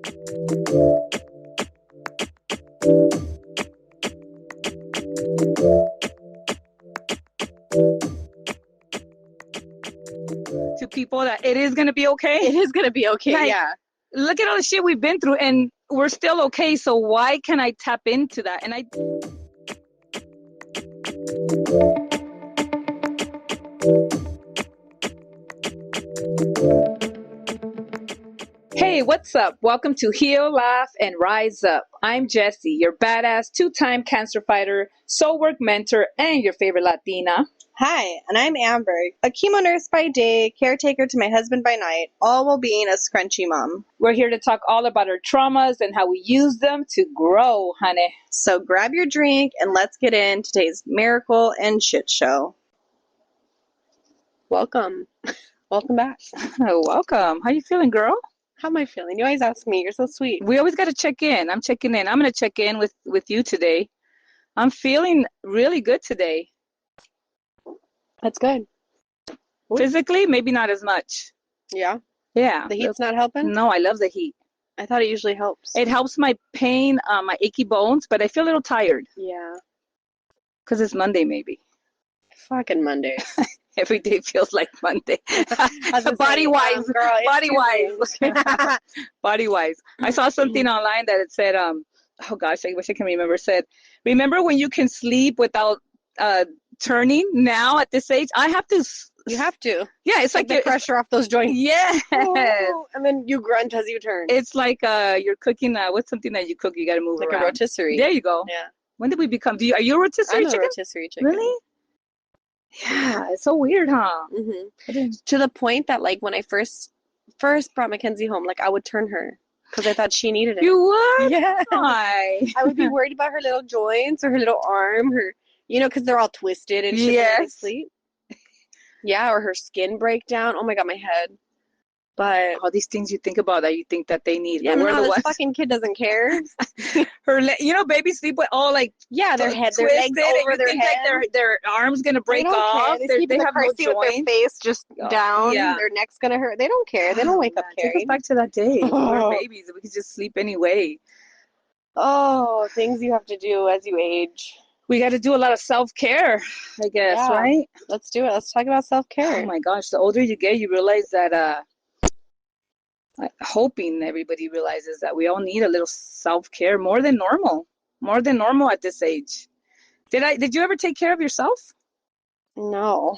To people that it is going to be okay. It is going to be okay. Like, yeah. Look at all the shit we've been through and we're still okay. So why can I tap into that? And Hey, what's up? Welcome to Heal, Laugh, and Rise Up. I'm Jessie, your badass two-time cancer fighter, soul work mentor, and your favorite Latina. Hi, and I'm Amber, a chemo nurse by day, caretaker to my husband by night, all while being a scrunchy mom. We're here to talk all about our traumas and how we use them to grow, honey. So grab your drink and let's get in today's miracle and shit show. Welcome. Welcome back. Welcome. How you feeling, girl? How am I feeling? You always ask me. You're so sweet. We always got to check in. I'm checking in. I'm going to check in with you today. I'm feeling really good today. That's good. Physically, maybe not as much. Yeah? Yeah. The heat's not helping? No, I love the heat. I thought it usually helps. It helps my pain, my achy bones, but I feel a little tired. Yeah. Because it's Monday, maybe. Fucking Mondays. Every day feels like Monday. Body-wise. Body-wise. I saw something online that it said, oh gosh, I wish I can remember. It said, remember when you can sleep without turning now at this age? I have to. You have to. Yeah, it's like the pressure off those joints. Yes. Oh, and then you grunt as you turn. It's like you're cooking. What's something that you cook? You got to move like around. Like a rotisserie. There you go. Yeah. When did we become? Are you a rotisserie chicken? I'm a rotisserie chicken. Really? Yeah, it's so weird, huh? Mm-hmm. To the point that, like, when I first brought Mackenzie home, like, I would turn her because I thought she needed it. You would? Yeah. Why? I would be worried about her little joints or her little arm, because they're all twisted and shit when they sleep. Yeah, or her skin breakdown. Oh my God, my head. But all these things you think about that you think that they need. Yeah, no, this fucking kid doesn't care. Babies sleep with all like their head, their legs over their head. Like their arm's gonna break off. They have no joints. With their face just down. Yeah. Their neck's gonna hurt. They don't care. They don't wake up caring. Take us back to that day. We're babies. We could just sleep anyway. Oh, things you have to do as you age. We got to do a lot of self-care, I guess, right? Let's do it. Let's talk about self-care. Oh my gosh, the older you get, you realize that hoping everybody realizes that we all need a little self-care more than normal at this age. Did you ever take care of yourself? No.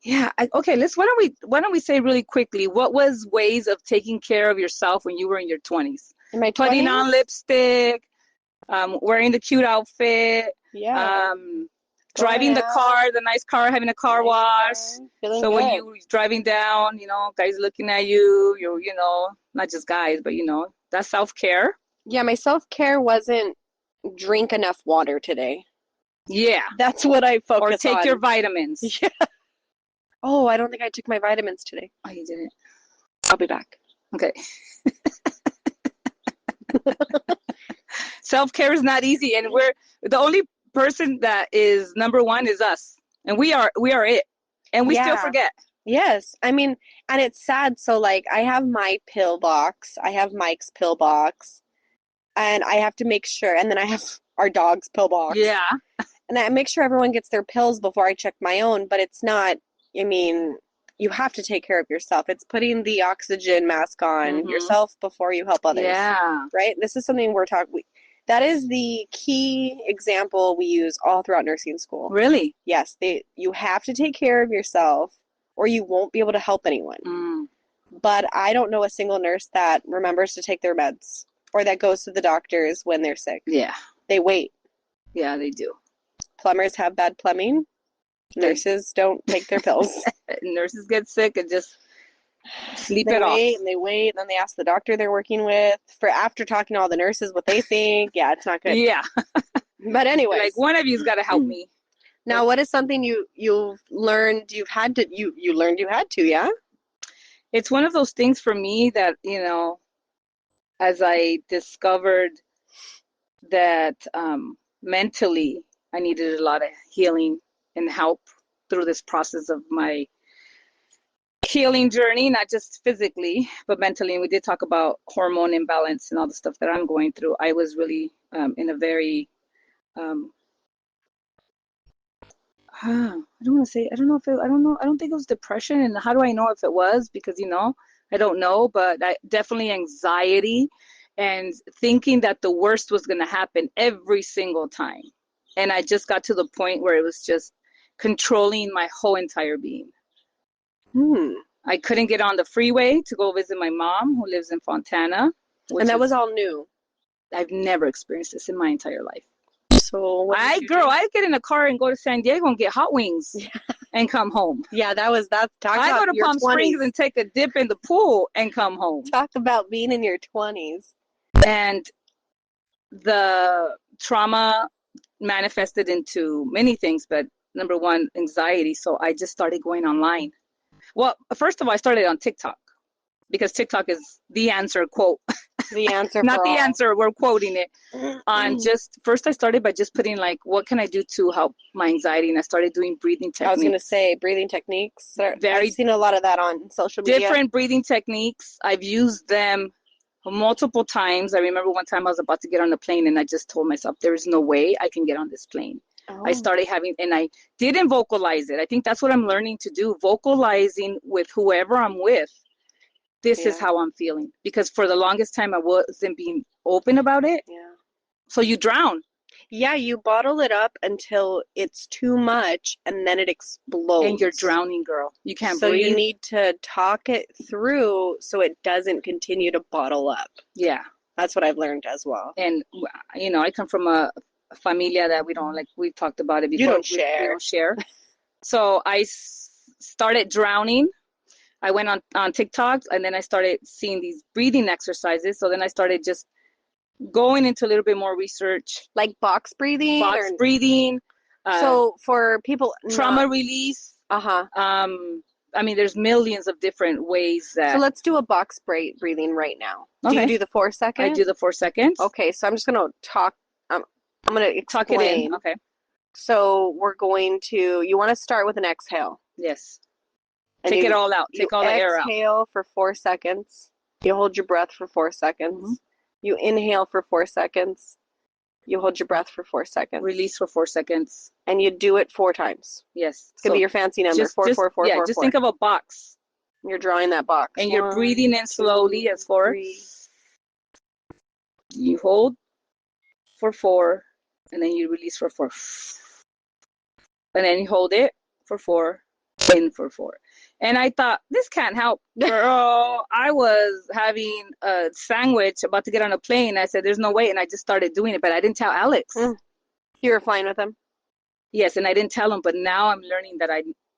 Yeah. Okay. Why don't we say really quickly, what was ways of taking care of yourself when you were in your 20s? In my 20s? Putting on lipstick, wearing the cute outfit. Yeah. Driving the car, the nice car, having a car wash. Feeling good. When you're driving down, guys looking at you, not just guys, but that's self-care. Yeah, my self-care wasn't drink enough water today. Yeah. That's what I focus on. Or take your vitamins. Yeah. Oh, I don't think I took my vitamins today. Oh, you didn't? I'll be back. Okay. Self-care is not easy, and we're the only person that is number one is us, and we are it, and we still forget. Yes, I mean, and it's sad. So, like, I have my pill box, I have Mike's pill box, and I have to make sure, and then I have our dog's pill box. Yeah. And I make sure everyone gets their pills before I check my own, but it's not, you have to take care of yourself. It's putting the oxygen mask on yourself before you help others. Yeah. Right? This is something we're talking. That is the key example we use all throughout nursing school. Really? Yes. You have to take care of yourself or you won't be able to help anyone. Mm. But I don't know a single nurse that remembers to take their meds or that goes to the doctors when they're sick. Yeah. They wait. Yeah, they do. Plumbers have bad plumbing. Nurses don't take their pills. Nurses get sick and just sleep it off. And they wait, and then they ask the doctor they're working with for after talking to all the nurses what they think. Yeah, it's not good. Yeah. But anyway, like one of you's got to help me. Now, what is something you've learned you learned you had to? Yeah. It's one of those things for me that as I discovered that mentally I needed a lot of healing and help through this process of my healing journey, not just physically, but mentally. And we did talk about hormone imbalance and all the stuff that I'm going through. I was really in a very, um, I don't want to say, I don't know if it, I don't know, I don't think it was depression. And how do I know if it was? Because, I don't know, but definitely anxiety and thinking that the worst was going to happen every single time. And I just got to the point where it was just controlling my whole entire being. I couldn't get on the freeway to go visit my mom who lives in Fontana. And that was all new. I've never experienced this in my entire life. So I'd get in a car and go to San Diego and get hot wings and come home. Yeah, that's I go to Palm Springs and take a dip in the pool and come home. Talk about being in your 20s. And the trauma manifested into many things, but number one, anxiety. So I just started going online. Well, first of all, I started on TikTok because TikTok is the answer quote. The answer Not for the all. answer, we're quoting it. On first I started by just putting what can I do to help my anxiety? And I started doing breathing techniques. I was going to say breathing techniques. I've seen a lot of that on social media. Different breathing techniques. I've used them multiple times. I remember one time I was about to get on a plane and I just told myself, there is no way I can get on this plane. I started and I didn't vocalize it. I think that's what I'm learning to do, vocalizing with whoever I'm with. This is how I'm feeling. Because for the longest time, I wasn't being open about it. Yeah. So you drown. Yeah, you bottle it up until it's too much and then it explodes. And you're drowning, girl. You can't breathe. So you need to talk it through so it doesn't continue to bottle up. Yeah. That's what I've learned as well. And, I come from a familia that we don't, we've talked about it before. You don't share. We don't share. So I started drowning. I went on TikTok and then I started seeing these breathing exercises. So then I started just going into a little bit more research. Like box breathing? Box breathing. So for people... Trauma release. There's millions of different ways that... So let's do a box breathing right now. Okay. Do you do the 4 seconds? I do the 4 seconds. Okay, so I'm just going to talk... I'm going to explain. Talk it in. Okay. So we're going to... You want to start with an exhale. Yes. Take it all out. Take all the air out. Exhale for 4 seconds. You hold your breath for 4 seconds. Mm-hmm. You inhale for 4 seconds. You hold your breath for 4 seconds. Release for 4 seconds. And you do it 4 times. Yes. It's going to be your fancy number. Four. Yeah, just think of a box. You're drawing that box. And you're breathing in slowly as 4. 3. You hold for 4. And then you release for 4. And then you hold it for 4. In for 4. And I thought, this can't help. Girl, I was having a sandwich about to get on a plane. I said, there's no way. And I just started doing it, but I didn't tell Alex. You were flying with him? Yes, and I didn't tell him, but now I'm learning that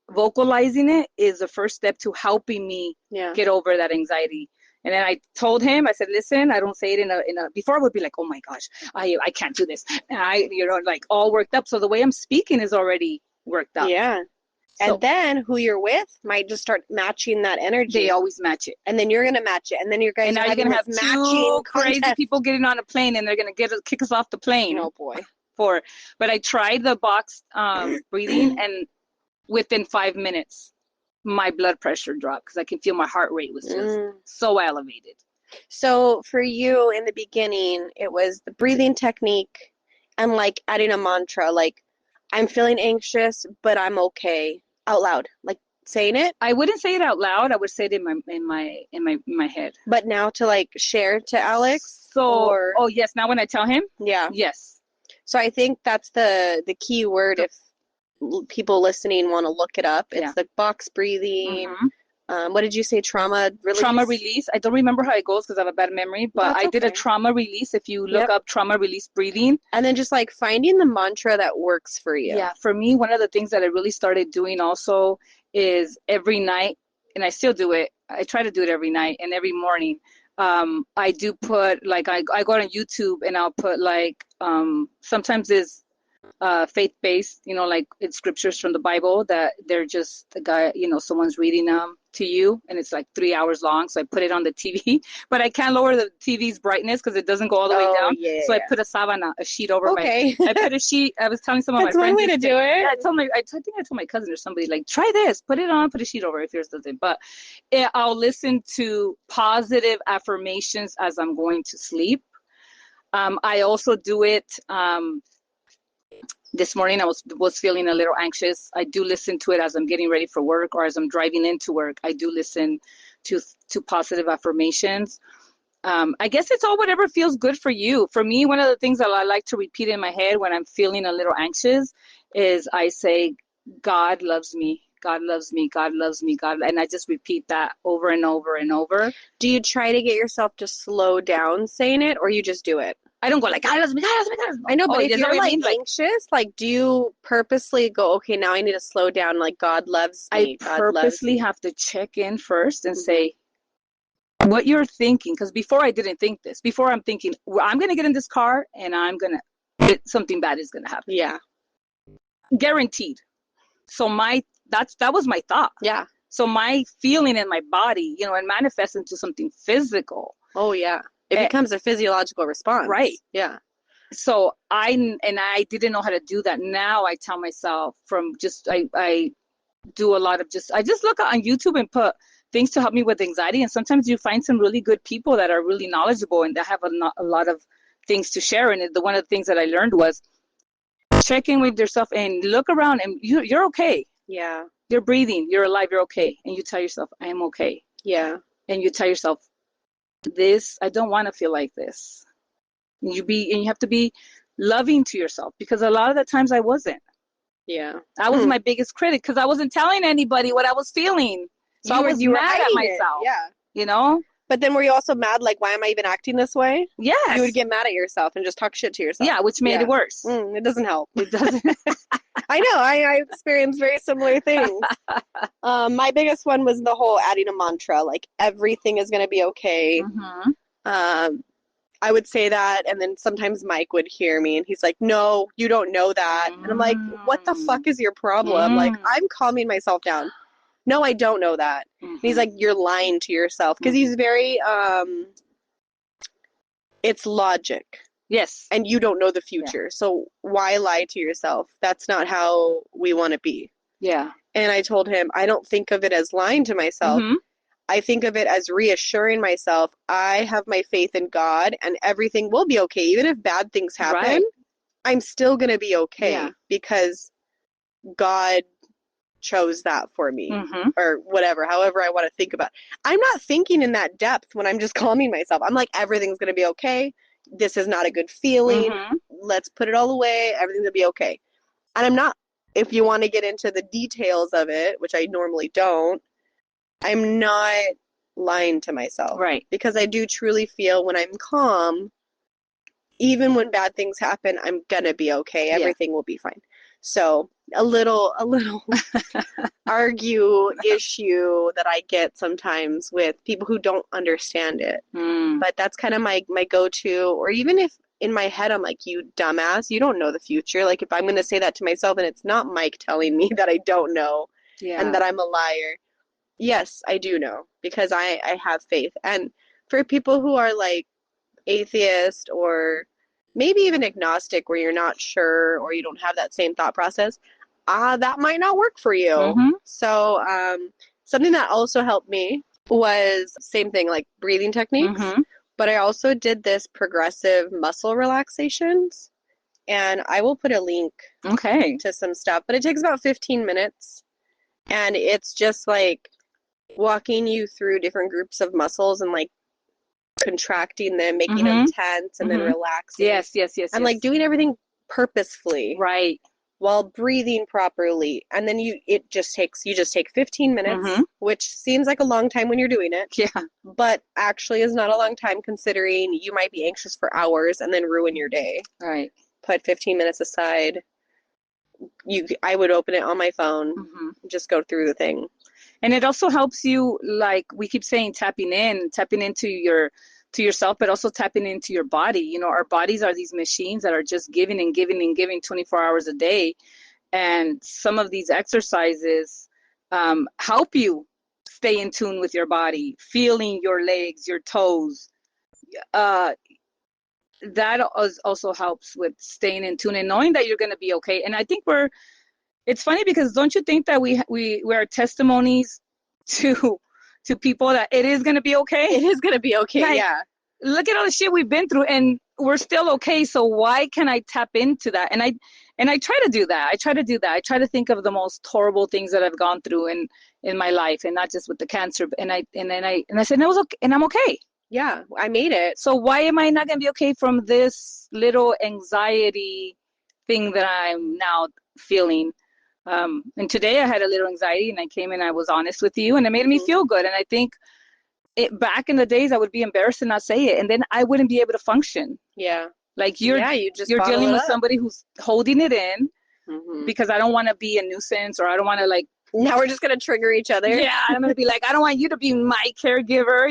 vocalizing it is the first step to helping me get over that anxiety. And then I told him, I said, listen, I don't say it in a, before I would be like, oh my gosh, I can't do this. And all worked up. So the way I'm speaking is already worked up. Yeah. And then who you're with might just start matching that energy. They always match it. And then you're going to match it. And then you're going to have two crazy people getting on a plane and they're going to kick us off the plane. Oh, boy. But I tried the box breathing and within 5 minutes, my blood pressure dropped because I can feel my heart rate was just so elevated. So for you in the beginning, it was the breathing technique and adding a mantra, I'm feeling anxious, but I'm okay. Out loud, saying it. I wouldn't say it out loud. I would say it in my head. But now to share to Alex. Oh yes. Now when I tell him. Yeah. Yes. So I think that's the key word. If people listening want to look it up, it's the box breathing. Mm-hmm. What did you say? Trauma release? Trauma release. I don't remember how it goes because I have a bad memory, but I did a trauma release. If you look up trauma release breathing. And then just finding the mantra that works for you. Yeah. For me, one of the things that I really started doing also is every night, and I still do it. I try to do it every night and every morning. I do put I go on YouTube and I'll put sometimes it's faith-based, it's scriptures from the Bible that they're just the guy, someone's reading them. to you, and it's like 3 hours long. So I put it on the TV, but I can't lower the TV's brightness because it doesn't go all the way Oh, down. yeah. So I put a sabana, a sheet over my. Okay. I put a sheet. I was telling some of my That's one friends way to do it. Yeah, I think I told my cousin or somebody, like, try this, put it on, put a sheet over if yours doesn't. But I'll listen to positive affirmations as I'm going to sleep. I also do it. This morning I was feeling a little anxious. I do listen to it as I'm getting ready for work or as I'm driving into work. I do listen to positive affirmations. I guess it's all whatever feels good for you. For me, one of the things that I like to repeat in my head when I'm feeling a little anxious is I say, God loves me. God loves me. God loves me. God, and I just repeat that over and over and over. Do you try to get yourself to slow down saying it, or you just do it? I don't go like, God loves me. God loves me. God loves me. I know, but Oh, if is that you're what you like mean? Like, anxious, like, do you purposely go, okay, now I need to slow down, like, God loves I me, God loves purposely me. have to check in first and Mhm. say what you're thinking. Because before I didn't think this. Before I'm thinking, well, I'm going to get in this car and something bad is going to happen. Yeah. Guaranteed. So that was my thought. Yeah. So my feeling in my body, it manifests into something physical. Oh, yeah. It becomes a physiological response. Right. Yeah. So I didn't know how to do that. Now I tell myself I do a lot of I just look on YouTube and put things to help me with anxiety. And sometimes you find some really good people that are really knowledgeable and that have a lot of things to share. And one of the things that I learned was check in with yourself and look around, and you're okay. Yeah. You're breathing, you're alive, you're okay. And you tell yourself, I am okay. Yeah. And you tell yourself, I don't want to feel like this. And you have to be loving to yourself, because a lot of the times I wasn't. Yeah. I was my biggest critic because I wasn't telling anybody what I was feeling. So I was mad at myself. Yeah. You know? But then were you also mad, like, why am I even acting this way? Yes. You would get mad at yourself and just talk shit to yourself. Yeah, which made it worse. It doesn't help. It doesn't. I know. I experienced very similar things. My biggest one was the whole adding a mantra, like, everything is going to be okay. Mm-hmm. I would say that, and then sometimes Mike would hear me, and he's like, no, you don't know that. And I'm like, what the fuck is your problem? Like, I'm calming myself down. No, I don't know that. And he's like, you're lying to yourself. Because he's very, it's logic. Yes. And you don't know the future. Yeah. So why lie to yourself? That's not how we want to be. Yeah. And I told him, I don't think of it as lying to myself. Mm-hmm. I think of it as reassuring myself. I have my faith in God and everything will be okay. Even if bad things happen, right. I'm still going to be okay because God chose that for me or whatever, however I want to think about it. I'm not thinking in that depth when I'm just calming myself. I'm like, everything's going to be okay. This is not a good feeling. Let's put it all away. Everything's going to be okay. And I'm not, if you want to get into the details of it, which I normally don't, I'm not lying to myself. Right. Because I do truly feel when I'm calm, even when bad things happen, I'm going to be okay. Everything will be fine. So a little issue that I get sometimes with people who don't understand it. But that's kind of my go-to. Or even if in my head I'm like, you dumbass, you don't know the future. Like if I'm going to say that to myself and it's not Mike telling me that I don't know and that I'm a liar. Yes, I do know because I have faith. And for people who are like atheist or maybe even agnostic where you're not sure or you don't have that same thought process, that might not work for you. So something that also helped me was same thing, like breathing techniques. But I also did this progressive muscle relaxations. And I will put a link to some stuff. But it takes about 15 minutes. And it's just like walking you through different groups of muscles and like contracting them, making them tense and then relaxing. Yes. And like doing everything purposefully. Right. While breathing properly. And then you just take 15 minutes, which seems like a long time when you're doing it. Yeah. But actually is not a long time considering you might be anxious for hours and then ruin your day. Right. Put 15 minutes aside. I would open it on my phone, just go through the thing. And it also helps you, like we keep saying, tapping into yourself, but also tapping into your body. You know, our bodies are these machines that are just giving and giving and giving 24 hours a day. And some of these exercises help you stay in tune with your body, feeling your legs, your toes. Uh, that also helps with staying in tune and knowing that you're going to be okay. And I think it's funny because don't you think that we're testimonies to people that it is going to be okay? It is going to be okay. Like, yeah. Look at all the shit we've been through and we're still okay. So why can I tap into that? And I try to do that. I try to think of the most horrible things that I've gone through in my life, and not just with the cancer. And I said, I was okay, and I'm okay. Yeah, I made it. So why am I not going to be okay from this little anxiety thing that I'm now feeling? And today I had a little anxiety, and I came and I was honest with you, and it made me feel good. And I think back in the days, I would be embarrassed to not say it, and then I wouldn't be able to function. Yeah. Like you're dealing with somebody who's holding it in because I don't want to be a nuisance, or I don't want to like. Now we're just going to trigger each other. Yeah, I'm going to be like, I don't want you to be my caregiver,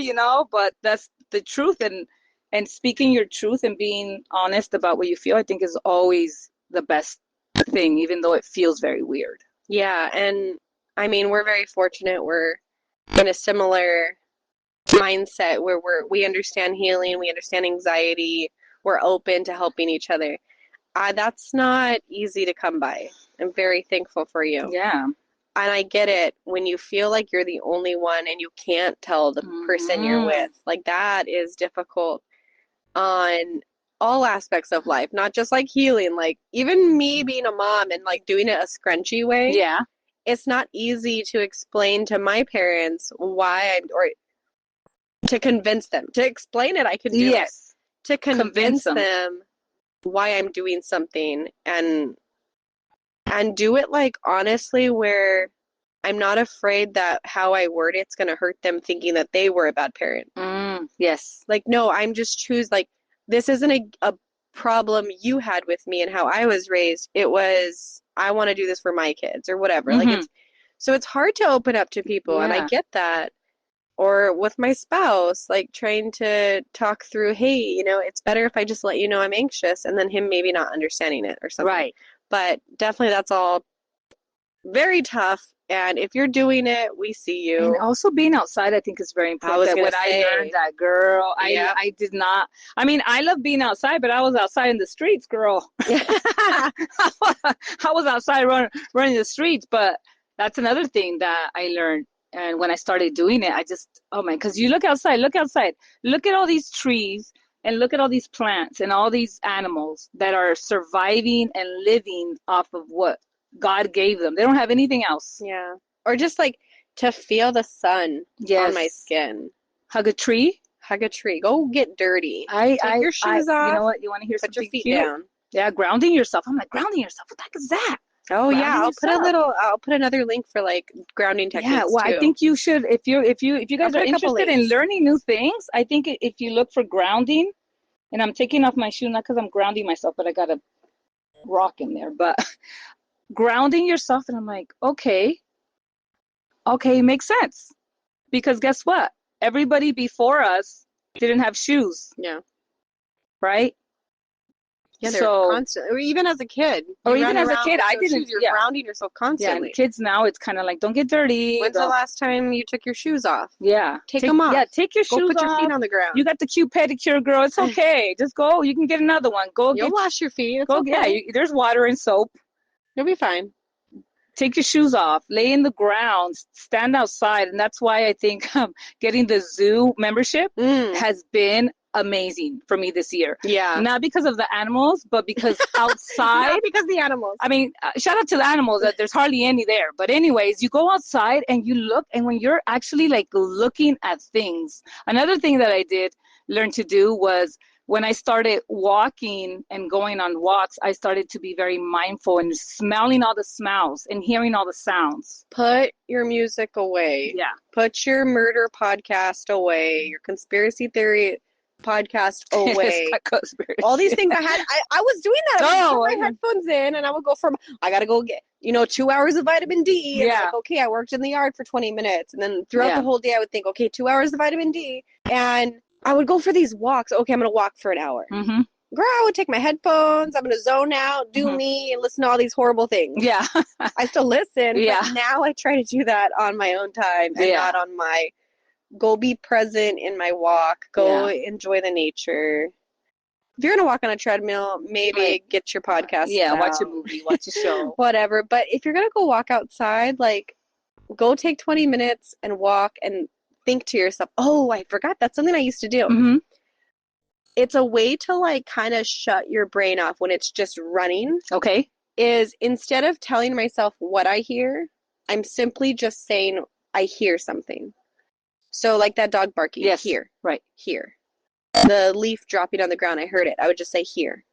but that's the truth. And speaking your truth and being honest about what you feel, I think is always the best thing, even though it feels very weird. Yeah, and I mean, we're very fortunate. We're in a similar mindset where we understand healing, we understand anxiety, we're open to helping each other. That's not easy to come by. I'm very thankful for you. Yeah. And I get it when you feel like you're the only one and you can't tell the person you're with. Like, that is difficult on all aspects of life, not just like healing. Like, even me being a mom and like doing it a scrunchy way. Yeah. It's not easy to explain to my parents why or to convince them. To explain it, I could do it. To convince them why I'm doing something and do it like honestly, where I'm not afraid that how I word it's going to hurt them thinking that they were a bad parent. Yes. Like, no, I'm just like, this isn't a problem you had with me and how I was raised. It was, I want to do this for my kids or whatever. Like, so it's hard to open up to people, and I get that. Or with my spouse, like trying to talk through, hey, it's better if I just let you know I'm anxious, and then him maybe not understanding it or something. Right. But definitely that's all very tough. And if you're doing it, we see you. And also being outside, I think, is very important. I learned that, girl, I did not. I mean, I love being outside, but I was outside in the streets, girl. I was outside running the streets, but that's another thing that I learned. And when I started doing it, I just, oh man, because you look outside, look at all these trees and look at all these plants and all these animals that are surviving and living off of what God gave them. They don't have anything else. Yeah. Or just like to feel the sun on my skin. Hug a tree. Go get dirty. Take your shoes off. You know what? You want to hear something cute? Put your feet down. Yeah, grounding yourself. I'm like, grounding yourself? What the heck is that? Oh yeah, I'll put another link for like grounding techniques. Yeah, well, too. I think you should, if you guys are interested in learning new things, I think if you look for grounding, and I'm taking off my shoe not because I'm grounding myself, but I got a rock in there, but grounding yourself, and I'm like, okay, makes sense, because guess what? Everybody before us didn't have shoes. Yeah. Right. Yeah, they're constantly, or even as a kid. I didn't. You're grounding yourself constantly. Yeah, kids now, it's kind of like, don't get dirty. When's the last time you took your shoes off? Yeah. Take them off. Yeah, take your shoes off. Go put your feet on the ground. You got the cute pedicure, girl. It's okay. Just go. You can get another one. You'll wash your feet. It's okay. Yeah, there's water and soap. You'll be fine. Take your shoes off. Lay in the ground. Stand outside. And that's why I think getting the zoo membership has been amazing for me this year. Yeah. Not because of the animals, but because outside. Not because the animals. I mean, shout out to the animals that there's hardly any there. But anyways, you go outside and you look, and when you're actually like looking at things, another thing that I did learn to do was when I started walking and going on walks, I started to be very mindful and smelling all the smells and hearing all the sounds. Put your music away. Yeah. Put your murder podcast away, your conspiracy theory podcast away. All these things I was doing that. I would put my headphones in and I would go I gotta go get 2 hours of vitamin D. And like, okay, I worked in the yard for 20 minutes, and then throughout the whole day I would think, okay, 2 hours of vitamin D, and I would go for these walks. Okay, I'm gonna walk for an hour. girl, I would take my headphones, I'm gonna zone out, do me, and listen to all these horrible things. Yeah. I still listen, Yeah. but now I try to do that on my own time and Yeah. not on my go be present in my walk, go enjoy the nature. If you're gonna walk on a treadmill, maybe get your podcast. Yeah, watch a out. movie, watch a show. Whatever. But if you're gonna go walk outside, like go take 20 minutes and walk and think to yourself, oh, I forgot that's something I used to do. Mm-hmm. It's a way to like kind of shut your brain off when it's just running. Okay. Is instead of telling myself what I hear, I'm simply just saying I hear something. So like that dog barking, Yes. here, Right. here. The leaf dropping on the ground, I heard it. I would just say here.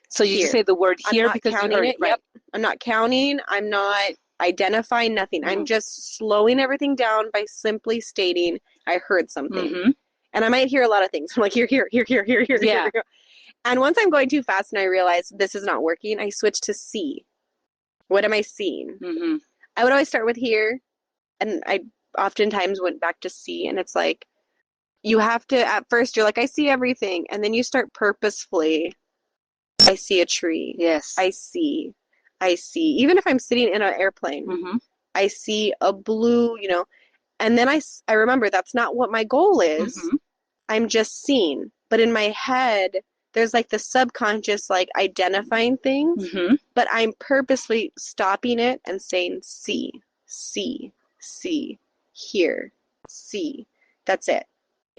So you Here. just say the word here because you heard it. Right. Yep. I'm not counting. I'm not identifying nothing. I'm just slowing everything down by simply stating I heard something. Mm-hmm. And I might hear a lot of things. I'm like, here. Yeah. Here. And once I'm going too fast and I realize this is not working, I switch to see. What am I seeing? Mm-hmm. I would always start with here, and I oftentimes went back to see, and it's like, you have to, at first, you're like, I see everything, and then you start purposefully, I see a tree. Yes. I see. Even if I'm sitting in an airplane, Mm-hmm. I see a blue, and then I remember that's not what my goal is. Mm-hmm. I'm just seeing. But in my head, there's like the subconscious, like identifying things, Mm-hmm. but I'm purposely stopping it and saying, see, here, see. That's it.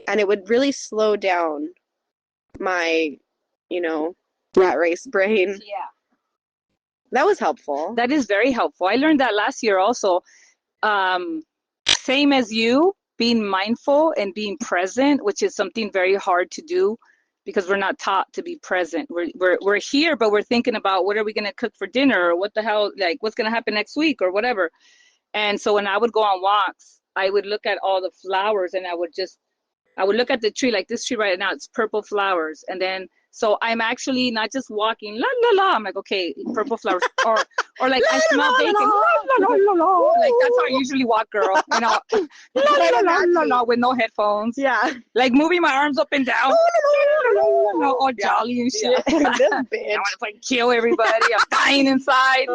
And it would really slow down my, rat race brain. Yeah. That was helpful. That is very helpful. I learned that last year also. Same as you, being mindful and being present, which is something very hard to do because we're not taught to be present. We're here, but we're thinking about what are we going to cook for dinner, or what the hell, like what's going to happen next week or whatever. And so when I would go on walks, I would look at all the flowers and I would look at the tree, like this tree right now, it's purple flowers. And then, so I'm actually not just walking, la, la, la. I'm like, okay, purple flowers. Or like, I smell bacon. La, la, la, la, la. Like, that's how I usually walk, girl. La, la, la, la, la, with no headphones. Yeah. Like, moving my arms up and down. All jolly and shit. This I bitch. want to kill everybody. I'm dying inside.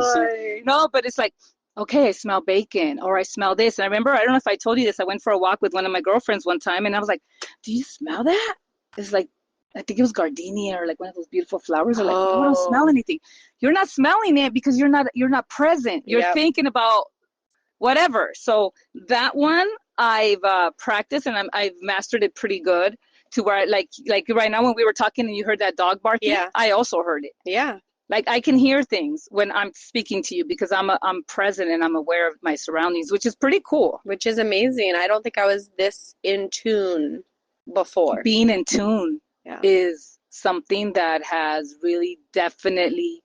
No, but it's like, okay, I smell bacon, or I smell this. And I remember, I don't know if I told you this, I went for a walk with one of my girlfriends one time, and I was like, do you smell that? It's like, I think it was gardenia or like one of those beautiful flowers. Or like, no, I don't smell anything. You're not smelling it because you're not present. You're thinking about whatever. So that one I've practiced, and I've mastered it pretty good to where like right now when we were talking and you heard that dog barking, I also heard it. Yeah. Like I can hear things when I'm speaking to you because I'm present and I'm aware of my surroundings, which is pretty cool. Which is amazing. I don't think I was this in tune before. Being in tune is something that has really definitely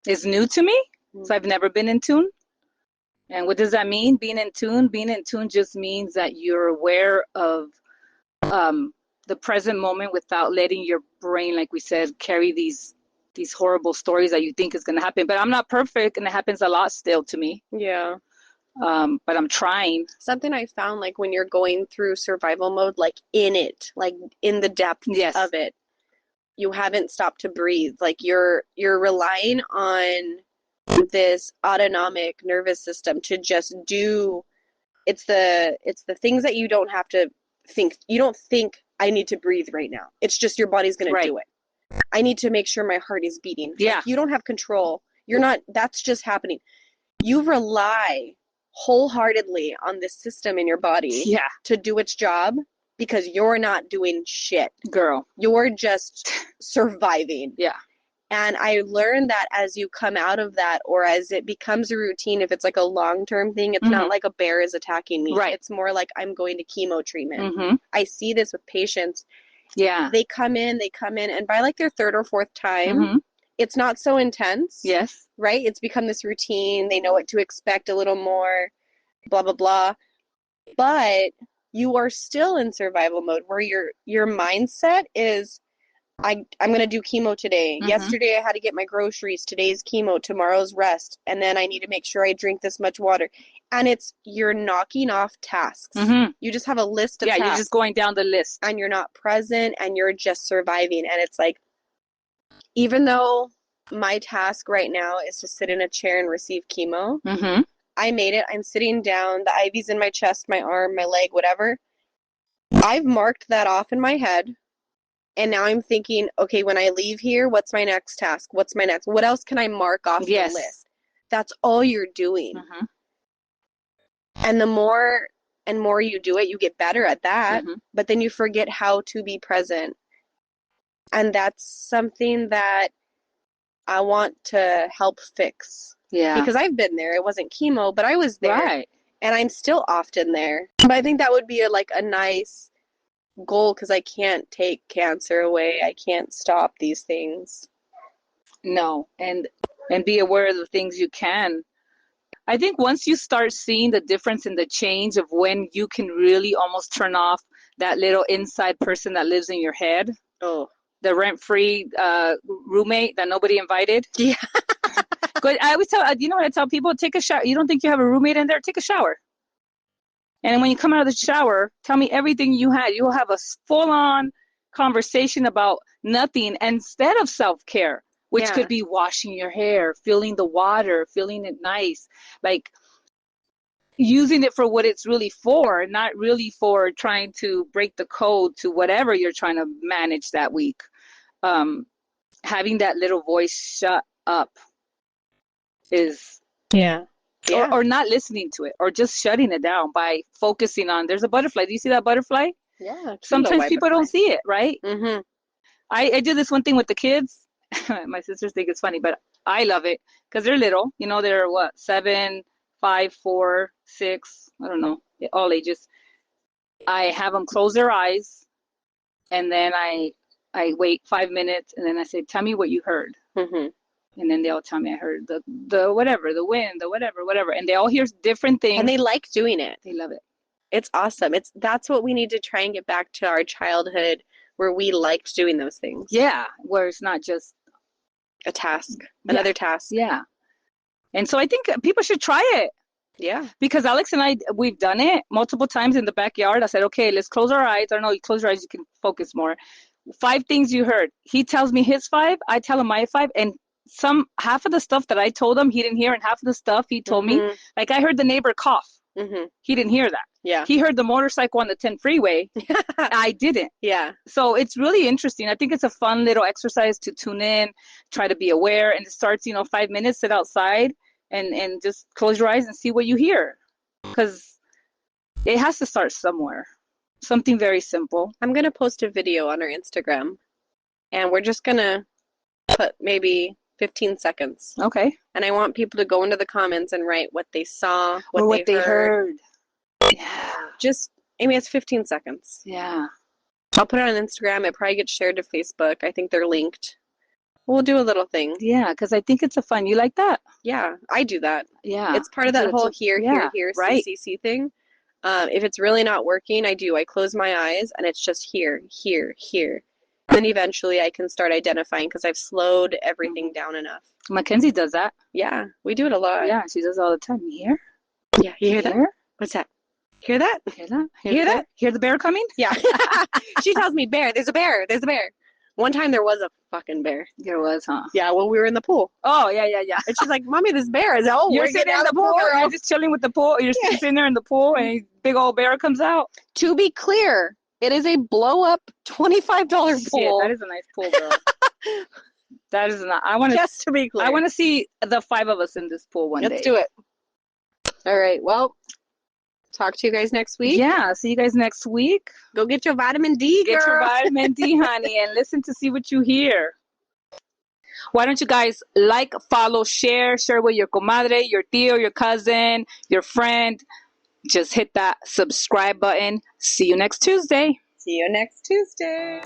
is new to me. So I've never been in tune. And what does that mean? Being in tune? Being in tune just means that you're aware of the present moment without letting your brain, like we said, carry these horrible stories that you think is going to happen. But I'm not perfect, and it happens a lot still to me. Yeah. But I'm trying. Something I found, like when you're going through survival mode, like in it, like in the depth of it, you haven't stopped to breathe. Like you're relying on this autonomic nervous system to just do. It's the things that you don't have to think. You don't think I need to breathe right now. It's just your body's going to do it. I need to make sure my heart is beating. Yeah. Like, you don't have control. You're not, that's just happening. You rely wholeheartedly on this system in your body to do its job because you're not doing shit. Girl. You're just surviving. Yeah. And I learned that as you come out of that, or as it becomes a routine, if it's like a long-term thing, it's not like a bear is attacking me. Right. It's more like I'm going to chemo treatment. Mm-hmm. I see this with patients. Yeah. They come in, and by like their third or fourth time, it's not so intense. Yes. Right? It's become this routine. They know what to expect a little more, blah, blah, blah. But you are still in survival mode where your mindset is, I'm going to do chemo today. Mhm. Yesterday I had to get my groceries. Today's chemo. Tomorrow's rest. And then I need to make sure I drink this much water. And you're knocking off tasks. Mhm. You just have a list of Yeah, you're tasks just going down the list. and you're not present and you're just surviving. And it's like, even though my task right now is to sit in a chair and receive chemo, Mhm. I made it. I'm sitting down. The IV's in my chest, my arm, my leg, whatever. I've marked that off in my head. And now I'm thinking, okay, when I leave here, what's my next task? What else can I mark off Yes. the list? That's all you're doing. Mhm. And the more and more you do it, you get better at that. Mhm. But then you forget how to be present. And that's something that I want to help fix. Yeah. Because I've been there. It wasn't chemo, but I was there. Right. And I'm still often there. But I think that would be a nice goal because I can't take cancer away. I can't stop these things. No, and be aware of the things you can. I think once you start seeing the difference in the change of when you can really almost turn off that little inside person that lives in your head, Oh, the rent-free roommate that nobody invited. yeah. But I always tell, you know what I tell people? Take a shower. You don't think you have a roommate in there? Take a shower. And when you come out of the shower, tell me everything you had. You'll have a full-on conversation about nothing instead of self-care, which Yeah. could be washing your hair, feeling the water, feeling it nice, like using it for what it's really for, not really for trying to break the code to whatever you're trying to manage that week. Having that little voice shut up is Yeah. or not listening to it or just shutting it down by focusing on there's a butterfly. Do you see that butterfly? Yeah. Sometimes people don't see it, right? Mm-hmm. I do this one thing with the kids. My sisters think it's funny, but I love it because they're little. You know, they're what, 7, 5, 4, 6. I don't know, all ages. I have them close their eyes, and then I wait 5 minutes, and then I say, "Tell me what you heard." Mm-hmm. And then they all tell me I heard the whatever, the wind, the whatever, and they all hear different things. And they like doing it. They love it. It's awesome. That's what we need to try and get back to our childhood where we liked doing those things. Yeah, where it's not just a task, another task. Yeah. And so I think people should try it. Yeah. Because Alex and I, we've done it multiple times in the backyard. I said, okay, let's close our eyes. I don't know, you close your eyes, you can focus more. 5 things you heard. He tells me his 5, I tell him my 5, and half of the stuff that I told him he didn't hear, and half of the stuff he told me, like I heard the neighbor cough. He didn't hear that. Yeah. He heard the motorcycle on the 10 freeway. I didn't. Yeah. So it's really interesting. I think it's a fun little exercise to tune in, try to be aware, and it starts, 5 minutes, sit outside and just close your eyes and see what you hear. Because it has to start somewhere. Something very simple. I'm going to post a video on our Instagram, and we're just going to put maybe 15 seconds. Okay. And I want people to go into the comments and write what they saw, what they heard. Yeah. Just, it's 15 seconds. Yeah. I'll put it on Instagram. It probably gets shared to Facebook. I think they're linked. We'll do a little thing. Yeah, because I think it's a fun. You like that? Yeah, I do that. Yeah. It's part of that whole here, right. CCC thing. If it's really not working, I close my eyes and it's just here. Then eventually I can start identifying because I've slowed everything down enough. Mackenzie does that. Yeah, we do it a lot. Yeah, she does it all the time. You hear? Yeah, you hear that? What's that? Hear that? Hear that? Hear that? Hear the bear coming? Yeah. She tells me, bear, there's a bear. One time there was a fucking bear. There was, huh? Yeah, when we were in the pool. Oh, yeah. And she's like, Mommy, this bear is you're sitting in the pool. You're just chilling with the pool. You're sitting there in the pool and a big old bear comes out. To be clear, it is a blow-up $25 pool. That is a nice pool, girl. That is not. Just to be clear. I want to see the 5 of us in this pool one day. Let's do it. All right. Well, talk to you guys next week. Yeah. See you guys next week. Go get your vitamin D, girl. Get your vitamin D, honey, and listen to see what you hear. Why don't you guys like, follow, share with your comadre, your tío, your cousin, your friend. Just hit that subscribe button. See you next Tuesday. See you next Tuesday.